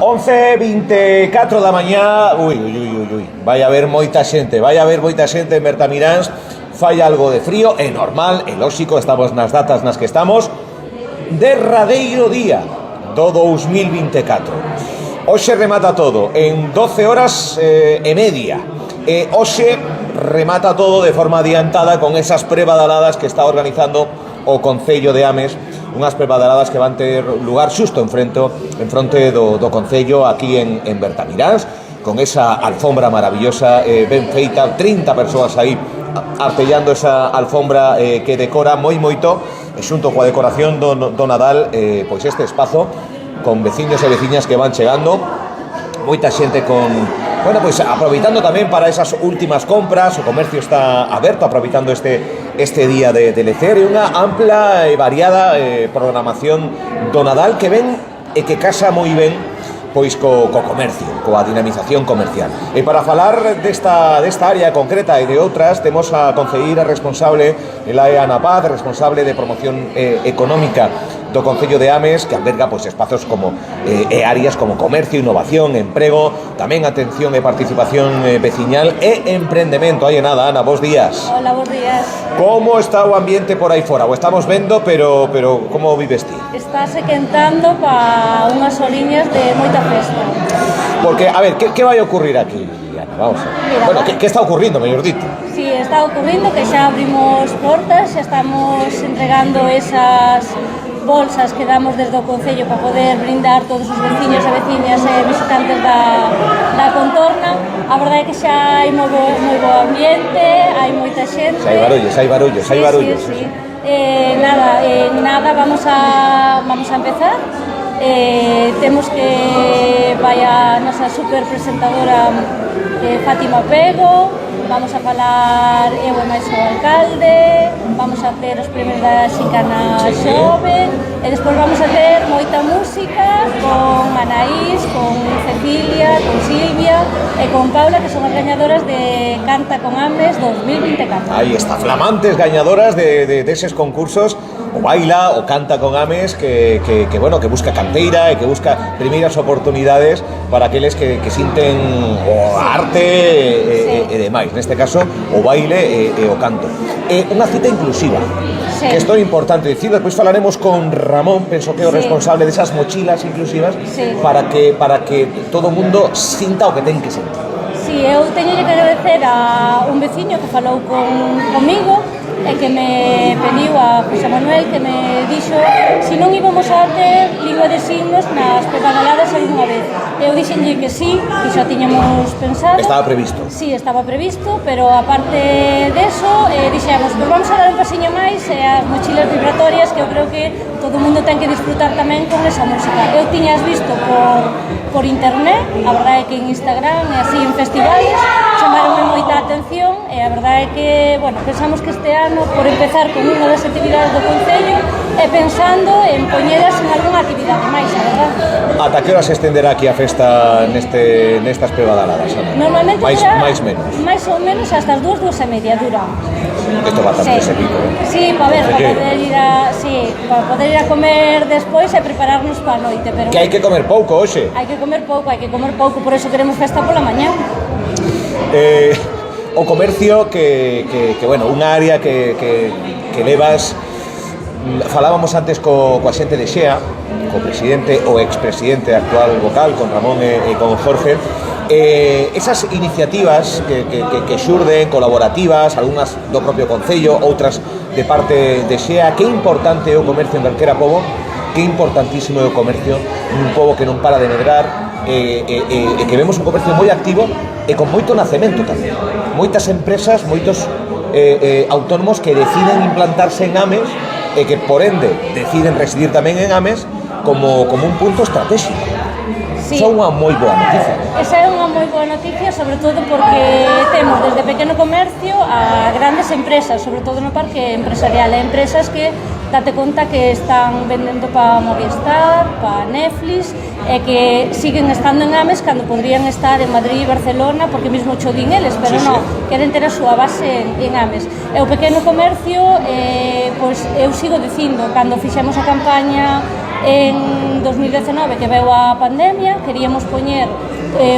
11:24 da mañá. Ui. Vai haber moita xente en Bertamiráns. Fai algo de frío, é normal, é lóxico, estamos nas datas nas que estamos. Derradeiro día do 2024. Hoxe remata todo en 12 horas e media. E hoxe remata todo de forma adiantada con esas prebadaladas que está organizando o Concello de Ames, unhas prebadaladas que van ter lugar xusto en fronte do Concello aquí en Bertamiráns, con esa alfombra maravillosa, ben feita, 30 persoas aí artellando esa alfombra que decora moito, e xunto coa decoración do Nadal, pois este espazo con veciños e veciñas que van chegando, moita xente pois aproveitando tamén para esas últimas compras. O comercio está aberto, aproveitando este día de lecer, e unha ampla e variada programación do Nadal que ven e que casa moi ben pois co comercio, coa dinamización comercial. E para falar desta área concreta e de outras, temos a concelleira responsable, ela é Ana Paz, responsable de promoción económica do Concello de Ames, que alberga pois espazos como áreas como comercio, innovación, emprego, tamén atención e participación veciñal e emprendemento. Aí nada, Ana, bos días. Hola, bos días. Como está o ambiente por aí fora? O estamos vendo, pero como vives ti? Estáse quentando para unhas horiñas de moita festa. Porque, a ver, que vai ocurrir aquí, Ana? Vamos a ver. Mira, bueno, que está ocurrindo, mellor dito? Sí, está ocurrindo que xa abrimos portas, xa estamos entregando esas bolsas que damos desde o Concello para poder brindar todos os veciños e veciñas e visitantes da contorna. A verdade é que xa hai moi bo ambiente, hai moita xente. Hai barullos. Sí. Nada, vamos a empezar. Temos que vai a nosa super presentadora Fátima Pego. Vamos a falar eu e máis o alcalde, vamos a ter os premios da Xicana Xove, e despois vamos a ter moita música con Anaís, con Cecilia, con Silvia e con Paula, que son as gañadoras de Canta con Ames 2024. Aí está, flamantes gañadoras de eses concursos, o Baila, o Canta con Ames, que busca canteira e que busca primeiras oportunidades para aqueles que sinten o arte e demais. Neste caso, o baile e o canto. Unha cita inclusiva, que isto é importante dicir. Despois falaremos con Ramón, penso que é o responsable desas mochilas inclusivas, para que todo o mundo sinta o que ten que sentir. Sí, eu teño que agradecer a un veciño que falou comigo e que me pediu a José Manuel, que me dixo se non íbamos a ter lingua de signos nas pedaladas algunha vez. Eu dixenlle que sí, que xa tiñamos pensado. Estaba previsto. Sí, estaba previsto, pero aparte deso, dixemos, pues vamos a dar un pasiño máis e as mochilas vibratorias, que eu creo que todo o mundo ten que disfrutar tamén con esa música. Eu tiñas visto por internet, a verdade é que en Instagram e así en festivales chamaronme moita atención, e a verdade é que, pensamos que este ano, por empezar con unha das actividades do Concello, e pensando en poñelas en algunha actividade máis, a verdade. Ata que hora se estenderá aquí a festa nestas prebadaladas, Ana? Normalmente máis ou menos hasta as 2:30 dura. Isto va tanto ese pico, Sí, para poder ir a comer despois e prepararnos para a noite, pero que hai que comer pouco hoxe. Hai que comer pouco, por eso queremos festa pola mañá. O comercio que unha área que levas. Falábamos antes coa xente de Xea, co presidente ou expresidente actual vocal, con Ramón e con Jorge, esas iniciativas que xurden, colaborativas, algunhas do propio Concello, outras de parte de Xea. Que importante é o comercio en calquera pobo, que importantísimo é o comercio nun pobo que non para de medrar, e que vemos un comercio moi activo e con moito nacemento tamén. Moitas empresas, moitos autónomos que deciden implantarse en Ames e que, por ende, deciden residir tamén en Ames como un punto estratégico. Sí. Son unha moi boa noticia. Esa é unha moi boa noticia, sobre todo porque temos desde pequeno comercio a grandes empresas, sobre todo no parque empresarial, empresas que date conta que están vendendo para Movistar, para Netflix, e que siguen estando en Ames cando podrían estar en Madrid e Barcelona, porque mesmo cho din eles, pero non, queren ter a súa base en Ames. E o pequeno comercio, pois eu sigo dicindo, cando fixemos a campaña En 2019, que veu a pandemia, queríamos poñer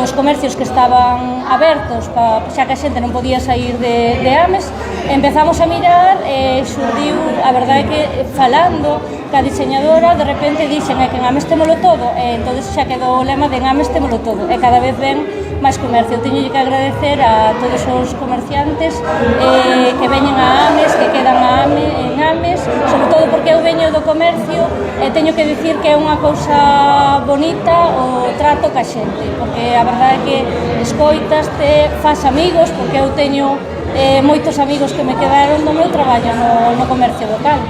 os comercios que estaban abertos, xa que a xente non podía sair de Ames. Empezamos a mirar e xurdiu, a verdade é que falando ca diseñadora, de repente dixen que en Ames témolo todo, e entón xa quedou o lema de en Ames témolo todo, e cada vez ven máis comercio. Teño que agradecer a todos os comerciantes que veñen a Ames, que quedan en Ames, sobre todo porque eu veño do comercio e teño que dicir que é unha cousa bonita o trato ca xente, porque a verdade é que escoitaste, faz amigos, porque eu teño moitos amigos que me quedaron do meu traballo no comercio local.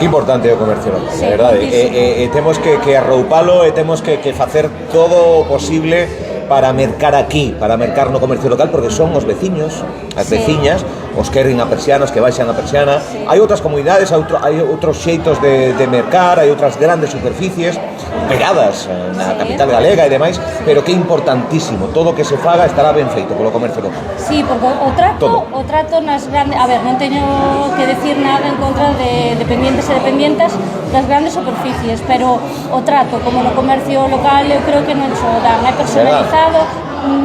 Que importante o comercio local, sí, a verdade, e temos que arroupalo e temos que facer todo o posible para mercar aquí, para mercar no comercio local, porque son os veciños, as veciñas, os que erren a persiana, os que baixan a persiana. Hai outras comunidades, hai outros xeitos de mercar, hai outras grandes superficies pegadas na capital galega e demais, pero que é importantísimo, todo o que se faga estará ben feito polo comercio local. Sí, porque o trato nas grandes... A ver, non teño que decir nada en contra de dependientes e dependientas das grandes superficies, pero o trato, como no comercio local, eu creo que non se dan, é personalizado,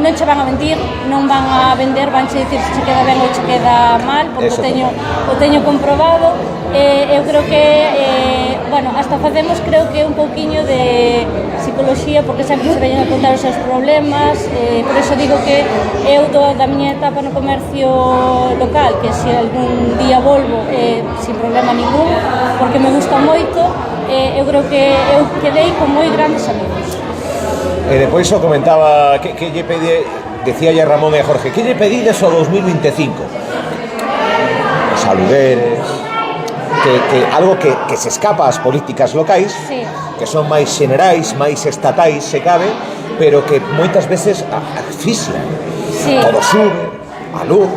non che van a mentir, non van a vender, van che dicir se che queda ben ou che queda mal, porque o teño comprobado. Eu creo que, bueno, hasta facemos creo que un pouquiño de psicología, porque sempre se veñen a contar os seus problemas, por eso digo que eu da miña etapa no comercio local, que se algún día volvo sin problema ningún, porque me gusta moito, eu creo que eu quedei con moi grandes amigos. E depois o comentaba que lle pedí, decía ya Ramón e Jorge, que lle pedides ao 2025? Os alugueres, que algo que se escapa ás políticas locais, sí, que son máis xenerais, máis estatais, se cabe, pero que moitas veces asfixian. Sí. Todo sube, a luz,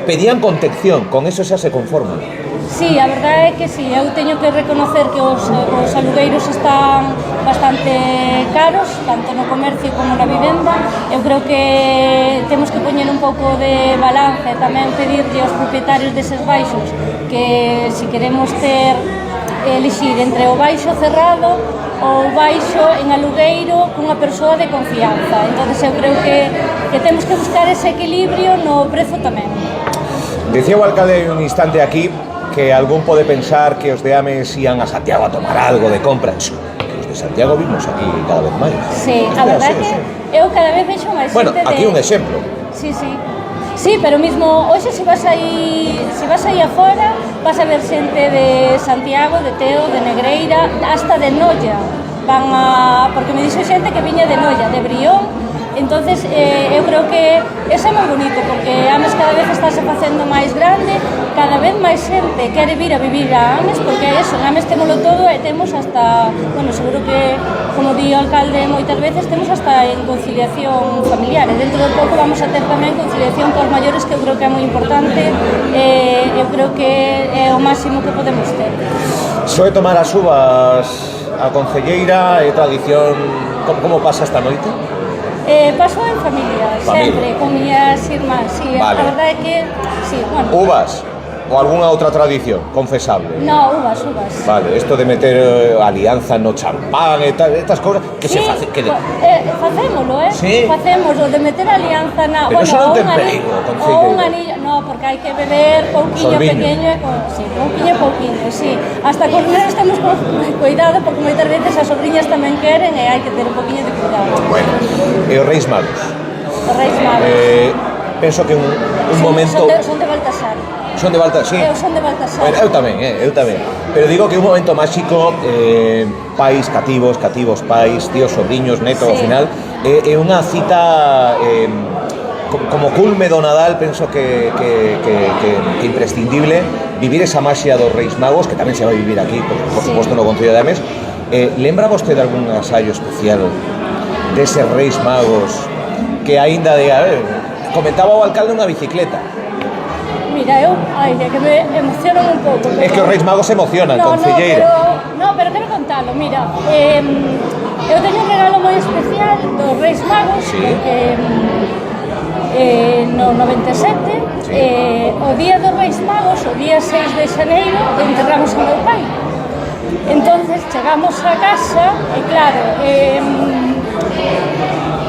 pedían contención, con eso xa se conforman. Sí, a verdade é que sí, eu teño que reconocer que os alugueiros están bastante caros, tanto no comercio como na vivenda. Eu creo que temos que poñer un pouco de balance, tamén pedirle aos propietarios deses baixos que se queremos elixir entre o baixo cerrado ou baixo en alugueiro cunha persoa de confianza. Entonces eu creo que temos que buscar ese equilibrio no prezo tamén. Dicía o alcalde un instante aquí que algún pode pensar que os de Ames ian a Santiago a tomar algo de compras. Que os de Santiago vimos aquí cada vez máis. Sí, a verdade é que eu cada vez vexo máis xente de... Bueno, aquí un exemplo. Sí, sí. Sí, pero mismo hoxe se vas aí afora, vas a ver xente de Santiago, de Teo, de Negreira, hasta de Noia. Porque me dixo xente que viña de Noia, de Brión. Entonces, eu creo que eso é moi bonito, porque Ames cada vez estáse facendo máis grande, cada vez máis xente quere vir a vivir a Ames, porque eso, en Ames témolo todo e temos hasta, bueno, seguro que, como di o alcalde moitas veces, temos hasta en conciliación familiar, e dentro de pouco vamos a ter tamén conciliación cos maiores, que eu creo que é moi importante, eu creo que é o máximo que podemos ter. Soe tomar as uvas a concelleira, é tradición, como pasa esta noite? Paso en familia, sempre, con miñas irmás, sí, vale. A verdade é que, sí, bueno. Uvas? Ou algunha outra tradición confesable? No, uvas. Vale, esto de meter alianza no champán e tal, estas cousas, que sí, se face... Que facémolo, sí. Facémolo, de meter alianza na... Pero bueno, eso non ten perigo, ou un anillo, no, porque hai que beber pouquiño pequeño, sí, pouquiño, sí. Hasta cos nenos temos cuidado, porque moitas veces as sobrinhas tamén queren e hai que ter un pouquiño de cuidado. Bueno, e os Reis Magos? Os Reis Magos. Penso que un momento... Son de Baltasar. Son de Baltasar, sí. Eu son de Baltasar. Bueno, eu tamén. Pero digo que un momento máxico, pais cativos, pais, tíos, sobrinhos, neto, ao final, é unha cita como culme do Nadal, penso que imprescindible vivir esa maxia dos Reis Magos, que tamén se vai vivir aquí, por suposto, no Concello de Ames. Lembra vostede algún asallo especial deses Reis Magos que aínda comentaba o alcalde unha bicicleta? Mira, que me emocionan un pouco. É que os Reis Magos se emocionan, concelleira. Pero quero contalo, mira, eu teño un regalo moi especial dos Reis Magos, porque no 97, o día dos Reis Magos, o día 6 de xaneiro, enterramos a meu pai. Entonces chegamos a casa e claro,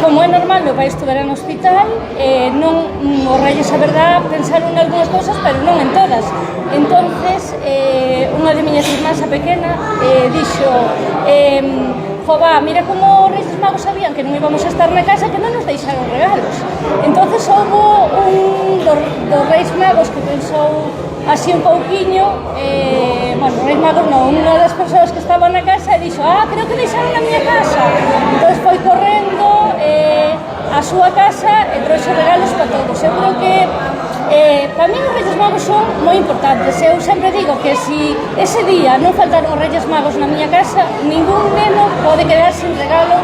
como é normal, meu pai estuvera no hospital, non os Reyes, a verdad, pensaron en algunhas cousas, pero non en todas. Entonces, unha de miñas irmás, a pequena, dixo, jova, mira como os Reis Magos sabían que non íbamos a estar na casa, que non nos deixaron regalos. Entonces, houve un dos Reis Magos que pensou así un pouquiño, bueno, Reis Magos non, unha das persoas que estaba na casa e dixo, creo que deixaron na miña casa. Entonces foi correndo a súa casa e trouxe regalos para todos. Eu creo que para mí os Reis Magos son moi importantes. Eu sempre digo que se ese día non faltaron os Reis Magos na miña casa, ningún neno pode quedar sin regalo,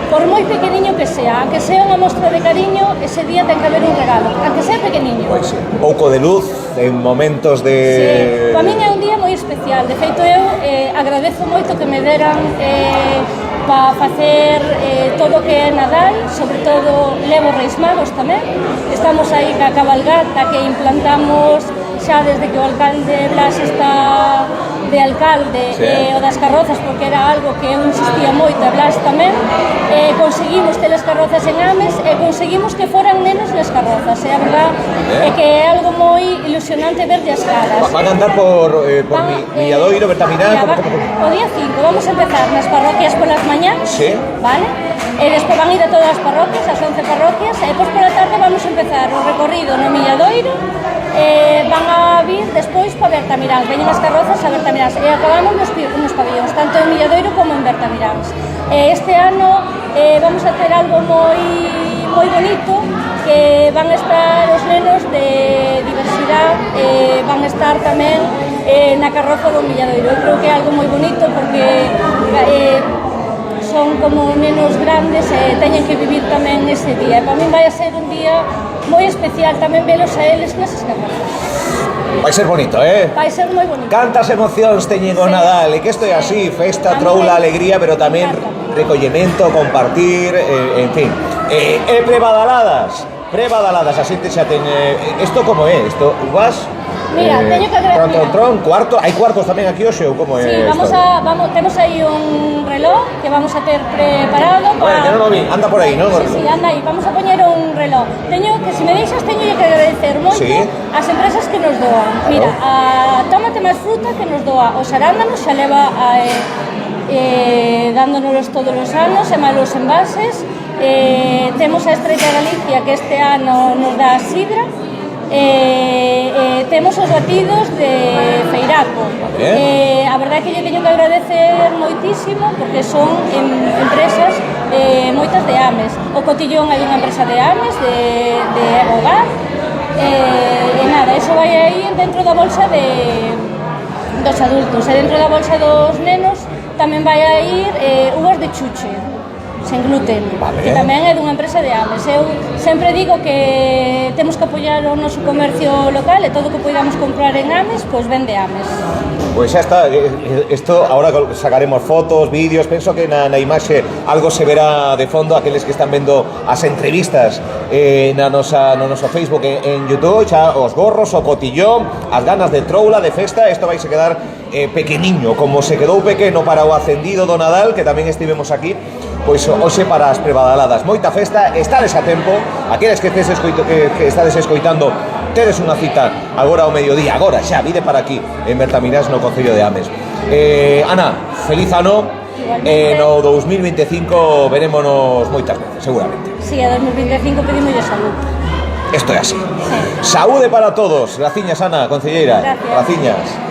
por moi pequeniño que sea. Aunque sea unha mostra de cariño, ese día ten que haber un regalo, aunque sea pequeniño. Pois un pouco de luz en momentos de... Sí, para min é un día moi especial. De feito, eu agradezo moito que me deran para facer todo o que é Nadal, sobre todo levo Reis Magos tamén. Estamos aí ca cabalgata que implantamos xa desde que o alcalde Blas está de alcalde, sí. O das carrozas, porque era algo que eu insistía moito, a Blas tamén. Conseguimos ter as carrozas en Ames e conseguimos que foran nenos nas carrozas, a verdad é que é algo moi ilusionante verlle as caras. Van a andar por Milladoiro, Bertaminán... O día 5 vamos a empezar nas parroquias polas mañás, sí. Vale? E despois van a ir a todas as parroquias, as 11 parroquias, e depois pola tarde vamos a empezar o recorrido no Milladoiro, van a vir despois para Bertamiráns, veñen as carrozas a Bertamiráns, e acabamos nos pabellóns, tanto en Milladoiro como en Bertamiráns. Este ano vamos a ter algo moi bonito, que van a estar os nenos de diversidade, van a estar tamén na carroza do Milladoiro. Eu creo que é algo moi bonito porque son como nenos grandes e teñen que vivir tamén ese día. E para min vai a ser un día moi especial tamén velos a eles nesas carrozas. Vai ser bonito, Vai ser moi bonito. Cantas emocións teñen o Nadal, e que isto é así, festa, troula, alegría, pero tamén recollemento, compartir, en fin. Prebadaladas, a xente xa ten... Isto como é? Isto, vas... Mira, teño que agradecer. Cuarto, hai cuartos tamén aquí hoxe ou como é? Sí, temos aí un reloj que vamos a ter preparado para... Bueno, non lo vi, anda por aí, non? Sí, anda aí, vamos a poñer un reloj. Teño que, se me deixas, teño que agradecer moito as empresas que nos doan. Mira, a Tómate Máis Fruta que nos doa os arándanos, xa leva dándonos todos os anos, e máis os envases. Temos a Estrella Galicia que este ano nos dá a sidra. Temos os batidos de Feiraco. A verdade é que lle teño que agradecer moitísimo porque son empresas moitas de Ames. O Cotillón é unha empresa de Ames, de Hogar, e nada, eso vai aí dentro da bolsa dos adultos, e dentro da bolsa dos nenos tamén vai a ir uvas de chuche sen gluten, que tamén é dunha empresa de Ames. Eu sempre digo que temos que apoiar o noso comercio local e todo o que podamos comprar en Ames, pois vende Ames. Pois xa está, isto agora sacaremos fotos, vídeos, penso que na imaxe algo se verá de fondo, aqueles que están vendo as entrevistas no noso Facebook en YouTube, xa os gorros, o cotillón, as ganas de troula, de festa, isto vai se quedar pequeniño, como se quedou pequeno para o acendido do Nadal, que tamén estivemos aquí. Pois hoxe para as prebadaladas, moita festa, estades a tempo, aqueles que estades escoitando, tedes unha cita agora ao mediodía, agora xa, vide para aquí, en Bertamiráns, no Concello de Ames. Ana, feliz ano, no 2025 verémonos moitas veces, seguramente. Sí, a 2025 pedimos salud. Isto é así. Sí. Saúde para todos, graciñas Ana, concelleira. Gracias. Graciñas.